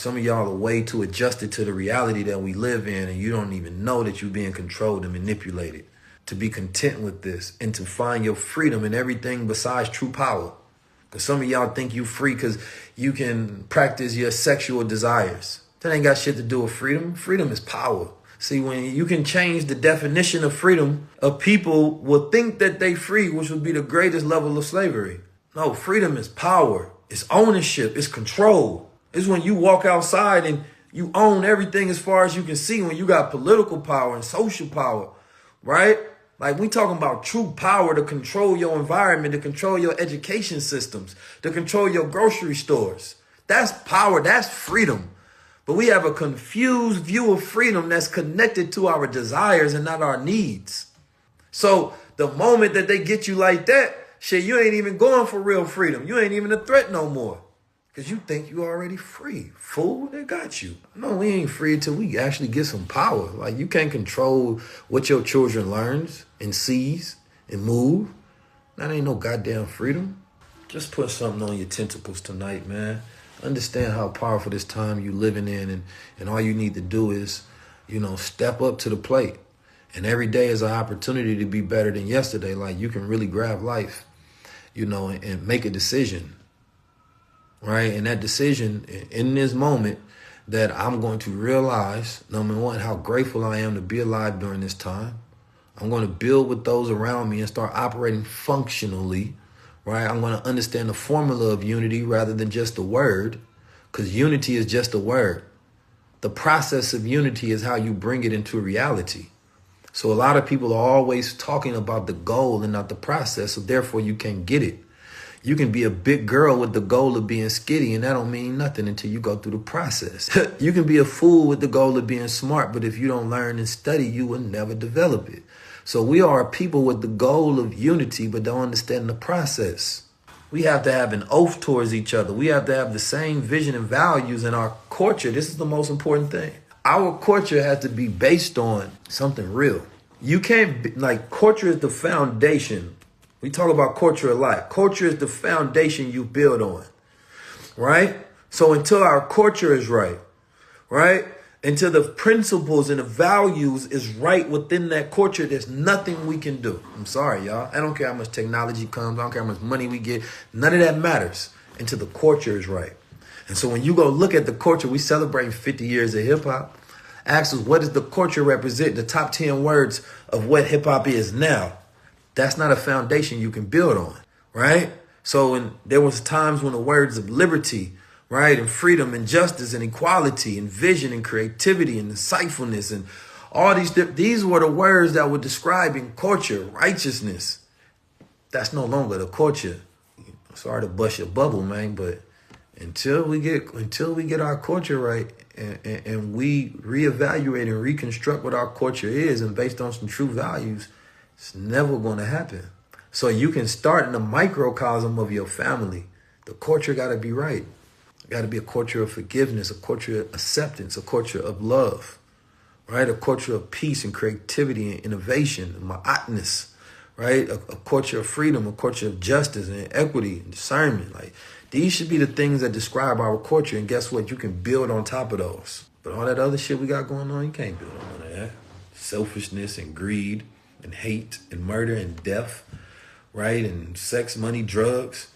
Some of y'all are way too adjusted to the reality that we live in, and you don't even know that you're being controlled and manipulated. To be content with this and to find your freedom in everything besides true power. Because some of y'all think you free because you can practice your sexual desires. That ain't got shit to do with freedom. Freedom is power. See, when you can change the definition of freedom, people will think that they free, which would be the greatest level of slavery. No, freedom is power. It's ownership. It's control. It's when you walk outside and you own everything as far as you can see, when you got political power and social power, right? Like, we talking about true power to control your environment, to control your education systems, to control your grocery stores. That's power. That's freedom. But we have a confused view of freedom that's connected to our desires and not our needs. So the moment that they get you like that, shit, you ain't even going for real freedom. You ain't even a threat no more. Because you think you already free. Fool, they got you. No, we ain't free until we actually get some power. Like, you can't control what your children learns and sees and move. That ain't no goddamn freedom. Just put something on your tentacles tonight, man. Understand how powerful this time you living in, and all you need to do is, step up to the plate. And every day is an opportunity to be better than yesterday. Like, you can really grab life, and make a decision. Right? And that decision in this moment, that I'm going to realize, number one, how grateful I am to be alive during this time. I'm going to build with those around me and start operating functionally, right? I'm going to understand the formula of unity rather than just the word, because unity is just a word. The process of unity is how you bring it into reality. So a lot of people are always talking about the goal and not the process, so therefore you can't get it. You can be a big girl with the goal of being skinny, and that don't mean nothing until you go through the process. You can be a fool with the goal of being smart, but if you don't learn and study, you will never develop it. So we are a people with the goal of unity, but don't understand the process. We have to have an oath towards each other. We have to have the same vision and values in our culture. This is the most important thing. Our culture has to be based on something real. You can't, culture is the foundation. We talk about culture a lot. Culture is the foundation you build on, right? So until our culture is right, until the principles and the values is right within that culture, there's nothing we can do. I'm sorry, y'all. I don't care how much technology comes. I don't care how much money we get. None of that matters until the culture is right. And so when you go look at the culture, we celebrate 50 years of hip hop. Ask us, what does the culture represent? The top 10 words of what hip hop is now. That's not a foundation you can build on, right? So there was times when the words of liberty, right, and freedom and justice and equality and vision and creativity and insightfulness and all these were the words that were describing culture, righteousness. That's no longer the culture. Sorry to bust your bubble, man, but until we get our culture right and we reevaluate and reconstruct what our culture is and based on some true values, it's never going to happen. So you can start in the microcosm of your family. The culture got to be right. It got to be a culture of forgiveness, a culture of acceptance, a culture of love, right? A culture of peace and creativity and innovation and ma'atness, right? A culture of freedom, a culture of justice and equity and discernment. Like, these should be the things that describe our culture. And guess what? You can build on top of those. But all that other shit we got going on, you can't build on none of that. Selfishness and greed and hate and murder and death, right? And sex, money, drugs.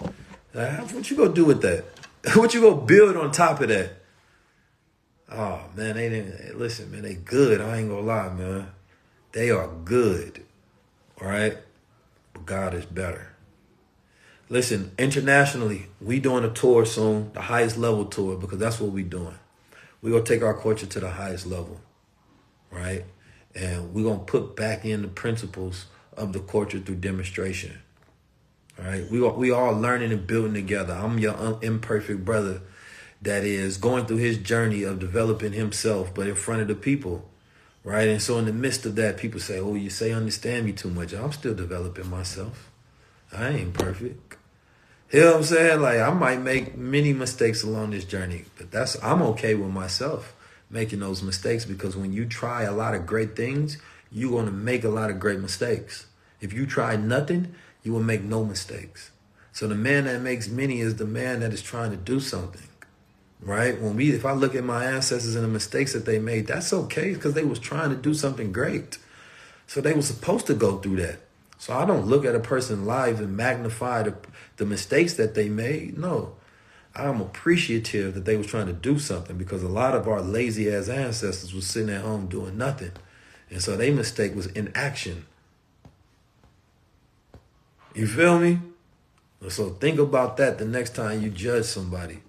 What you gonna do with that? What you gonna build on top of that? Oh, man, listen, man, they good. I ain't gonna lie, man. They are good, all right? But God is better. Listen, internationally, we doing a tour soon, the highest level tour, because that's what we doing. We're gonna take our culture to the highest level, right? And we're going to put back in the principles of the culture through demonstration. All right. We all learning and building together. I'm your imperfect brother that is going through his journey of developing himself, but in front of the people. Right. And so in the midst of that, people say, oh, you say understand me too much. I'm still developing myself. I ain't perfect. You know what I'm saying? Like, I might make many mistakes along this journey, but I'm okay with myself making those mistakes, because when you try a lot of great things, you're going to make a lot of great mistakes. If you try nothing, you will make no mistakes. So the man that makes many is the man that is trying to do something. right? If I look at my ancestors and the mistakes that they made, that's okay because they was trying to do something great. So they were supposed to go through that. So I don't look at a person's life and magnify the mistakes that they made. No, I'm appreciative that they was trying to do something because a lot of our lazy ass ancestors was sitting at home doing nothing. And so their mistake was inaction. You feel me? So think about that the next time you judge somebody.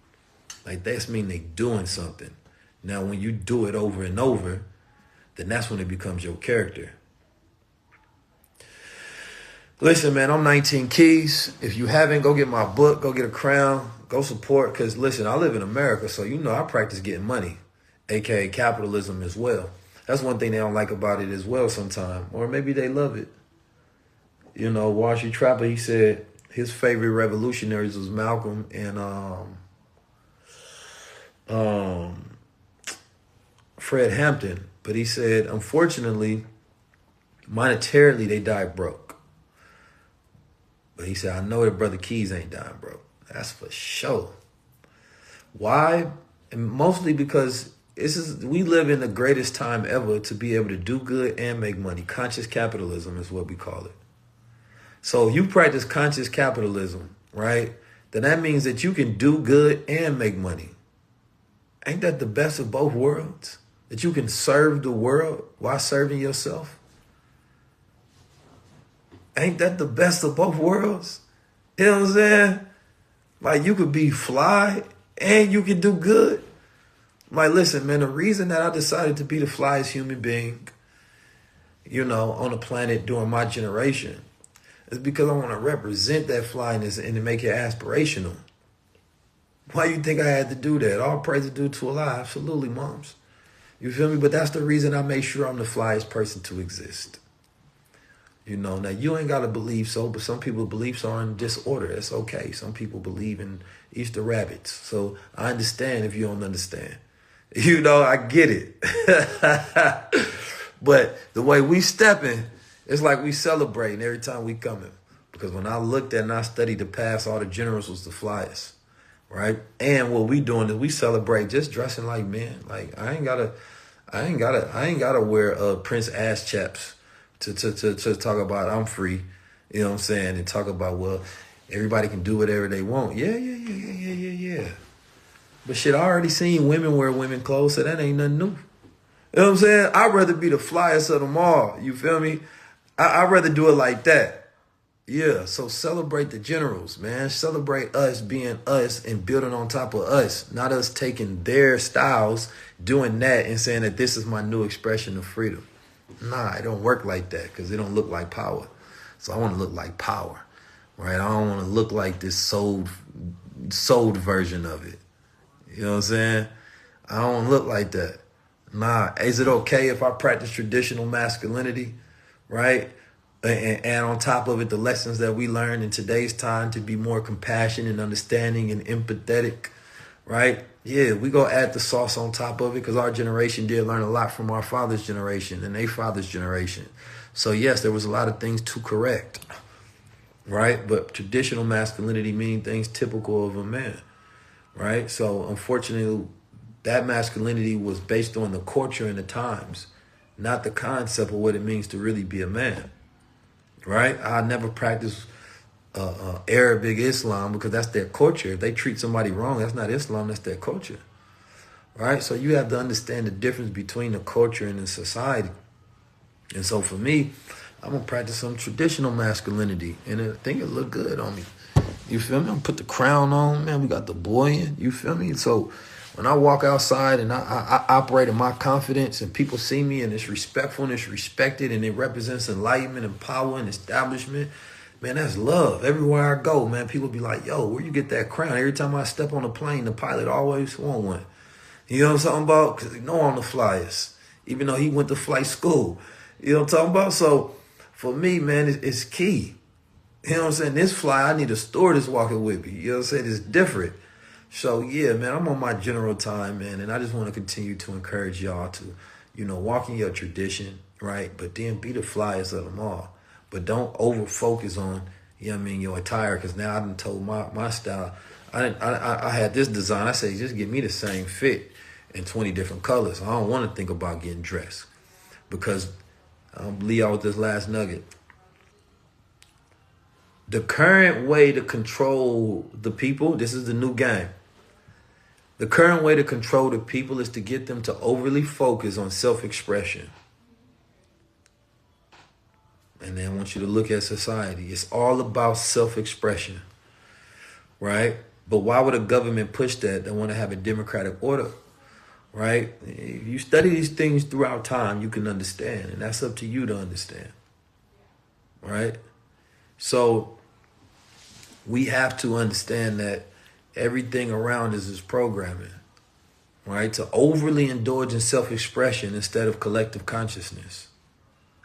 Like that's mean they doing something. Now when you do it over and over, then that's when it becomes your character. Listen, man, I'm 19 Keys. If you haven't, go get my book, go get a crown, go support. Because, listen, I live in America, so you know I practice getting money, a.k.a. capitalism as well. That's one thing they don't like about it as well sometimes. Or maybe they love it. You know, Washi Trapper, he said his favorite revolutionaries was Malcolm and Fred Hampton. But he said, unfortunately, monetarily, they died broke. But he said, I know that Brother Keys ain't dying broke. That's for sure. Why? And mostly because we live in the greatest time ever to be able to do good and make money. Conscious capitalism is what we call it. So you practice conscious capitalism, right? Then that means that you can do good and make money. Ain't that the best of both worlds? That you can serve the world while serving yourself? Ain't that the best of both worlds? You know what I'm saying? Like you could be fly and you can do good. Like, listen, man, the reason that I decided to be the flyest human being, you know, on the planet during my generation is because I want to represent that flyness and to make it aspirational. Why you think I had to do that? All praise is due to Allah. Absolutely, moms. You feel me? But that's the reason I make sure I'm the flyest person to exist. You know, now you ain't got to believe so, but some people's beliefs are in disorder. That's okay. Some people believe in Easter rabbits. So I understand if you don't understand. You know, I get it. But the way we stepping, it's like we celebrating every time we coming. Because when I looked at and I studied the past, all the generals was the flyest, right? And what we doing is we celebrate just dressing like men. Like I ain't gotta wear Prince ass chaps to talk about I'm free, you know what I'm saying, and talk about, well, everybody can do whatever they want. Yeah. But shit, I already seen women wear women clothes, so that ain't nothing new. You know what I'm saying? I'd rather be the flyest of them all. You feel me? I'd rather do it like that. Yeah, so celebrate the generals, man. Celebrate us being us and building on top of us, not us taking their styles, doing that and saying that this is my new expression of freedom. Nah, it don't work like that because it don't look like power. So I want to look like power, right? I don't want to look like this sold version of it. You know what I'm saying? I don't look like that. Nah, is it okay if I practice traditional masculinity, right? And on top of it, the lessons that we learn in today's time to be more compassionate and understanding and empathetic, right? Yeah, we go add the sauce on top of it because our generation did learn a lot from our father's generation and their father's generation. So yes, there was a lot of things to correct, right? But traditional masculinity meaning things typical of a man, right? So unfortunately, that masculinity was based on the culture and the times, not the concept of what it means to really be a man, right? I never practiced Arabic Islam because that's their culture. If they treat somebody wrong, that's not Islam, that's their culture, right? So you have to understand the difference between the culture and the society. And so for me, I'm going to practice some traditional masculinity, and I think it look good on me. You feel me? I'm going to put the crown on, man. We got the boy in. You feel me? So when I walk outside and I operate in my confidence and people see me and it's respectful and it's respected and it represents enlightenment and power and establishment, man, that's love. Everywhere I go, man, people be like, yo, where you get that crown? Every time I step on a plane, the pilot always want one. You know what I'm talking about? Because they know I'm the flyest, even though he went to flight school. You know what I'm talking about? So for me, man, it's key. You know what I'm saying? This fly, I need a stewardess walking with me. You know what I'm saying? It's different. So, yeah, man, I'm on my general time, man, and I just want to continue to encourage y'all to, you know, walk in your tradition, right? But then be the flyest of them all. But don't over-focus on, you know what I mean, your attire, because now I done told my style. I had this design. I say, just get me the same fit in 20 different colors. I don't want to think about getting dressed because I'm leave y'all with this last nugget. The current way to control the people, this is the new game. The current way to control the people is to get them to overly focus on self-expression. And then I want you to look at society. It's all about self-expression, right? But why would a government push that? They want to have a democratic order, right? If you study these things throughout time, you can understand. And that's up to you to understand, right? So we have to understand that everything around us is programming, right? To overly indulge in self-expression instead of collective consciousness.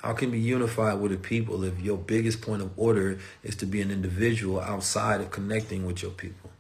How can we be unified with the people if your biggest point of order is to be an individual outside of connecting with your people?